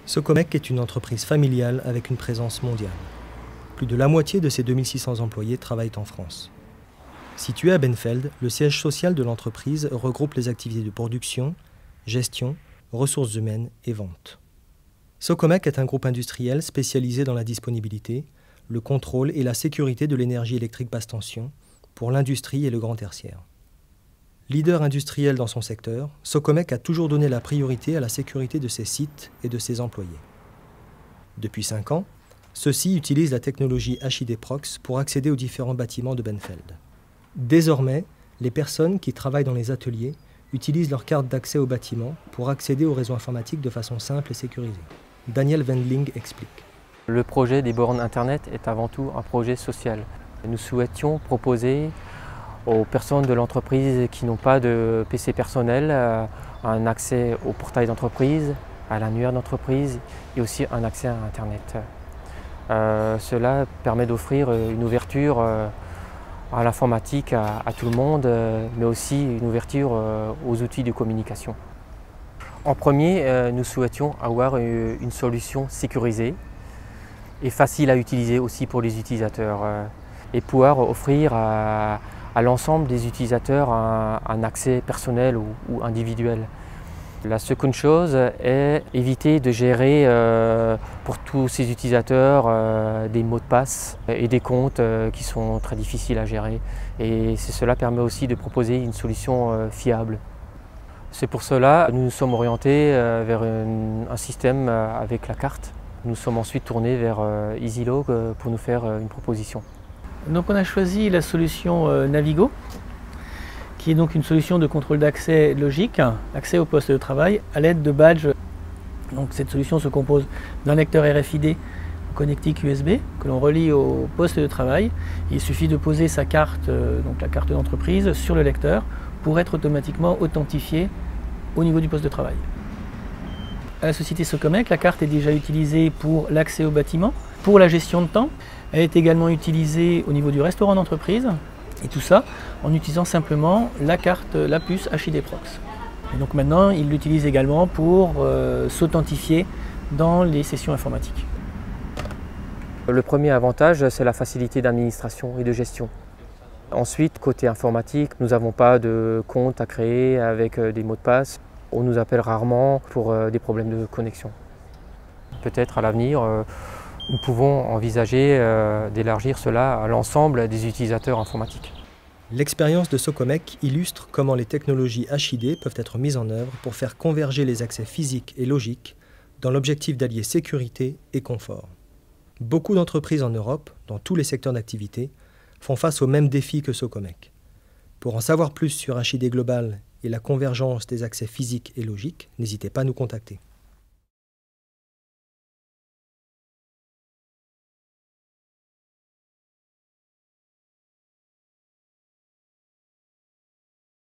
Socomec est une entreprise familiale avec une présence mondiale. Plus de la moitié de ses 2600 employés travaillent en France. Situé à Benfeld, le siège social de l'entreprise regroupe les activités de production, gestion, ressources humaines et vente. Socomec est un groupe industriel spécialisé dans la disponibilité, le contrôle et la sécurité de l'énergie électrique basse tension pour l'industrie et le grand tertiaire. Leader industriel dans son secteur, Socomec a toujours donné la priorité à la sécurité de ses sites et de ses employés. Depuis 5 ans, ceux-ci utilisent la technologie HID Prox pour accéder aux différents bâtiments de Benfeld. Désormais, les personnes qui travaillent dans les ateliers utilisent leur carte d'accès au bâtiment pour accéder au réseau informatique de façon simple et sécurisée. Daniel Wendling explique. Le projet des bornes Internet est avant tout un projet social. Nous souhaitions proposer aux personnes de l'entreprise qui n'ont pas de PC personnel un accès au portail d'entreprise, à l'annuaire d'entreprise et aussi un accès à Internet. Cela permet d'offrir une ouverture à l'informatique à tout le monde, mais aussi une ouverture aux outils de communication. En premier, nous souhaitions avoir une solution sécurisée et facile à utiliser aussi pour les utilisateurs et pouvoir offrir à l'ensemble des utilisateurs un accès personnel ou individuel. La seconde chose est éviter de gérer pour tous ces utilisateurs des mots de passe et des comptes qui sont très difficiles à gérer. Et cela permet aussi de proposer une solution fiable. C'est pour cela que nous nous sommes orientés vers un système avec la carte. Nous sommes ensuite tournés vers EasyLog pour nous faire une proposition. Donc on a choisi la solution Navigo, qui est donc une solution de contrôle d'accès logique, accès au poste de travail à l'aide de badges. Donc cette solution se compose d'un lecteur RFID connectique USB que l'on relie au poste de travail. Il suffit de poser sa carte, donc la carte d'entreprise, sur le lecteur pour être automatiquement authentifié au niveau du poste de travail. À la société Socomec, la carte est déjà utilisée pour l'accès au bâtiment, pour la gestion de temps. Elle est également utilisée au niveau du restaurant d'entreprise, et tout ça en utilisant simplement la carte, la puce HID Prox. Et donc maintenant, il l'utilise également pour s'authentifier dans les sessions informatiques. Le premier avantage, c'est la facilité d'administration et de gestion. Ensuite, côté informatique, nous n'avons pas de compte à créer avec des mots de passe. On nous appelle rarement pour des problèmes de connexion. Peut-être à l'avenir, nous pouvons envisager d'élargir cela à l'ensemble des utilisateurs informatiques. L'expérience de Socomec illustre comment les technologies HID peuvent être mises en œuvre pour faire converger les accès physiques et logiques dans l'objectif d'allier sécurité et confort. Beaucoup d'entreprises en Europe, dans tous les secteurs d'activité, font face aux mêmes défis que Socomec. Pour en savoir plus sur HID Global et la convergence des accès physiques et logiques, n'hésitez pas à nous contacter.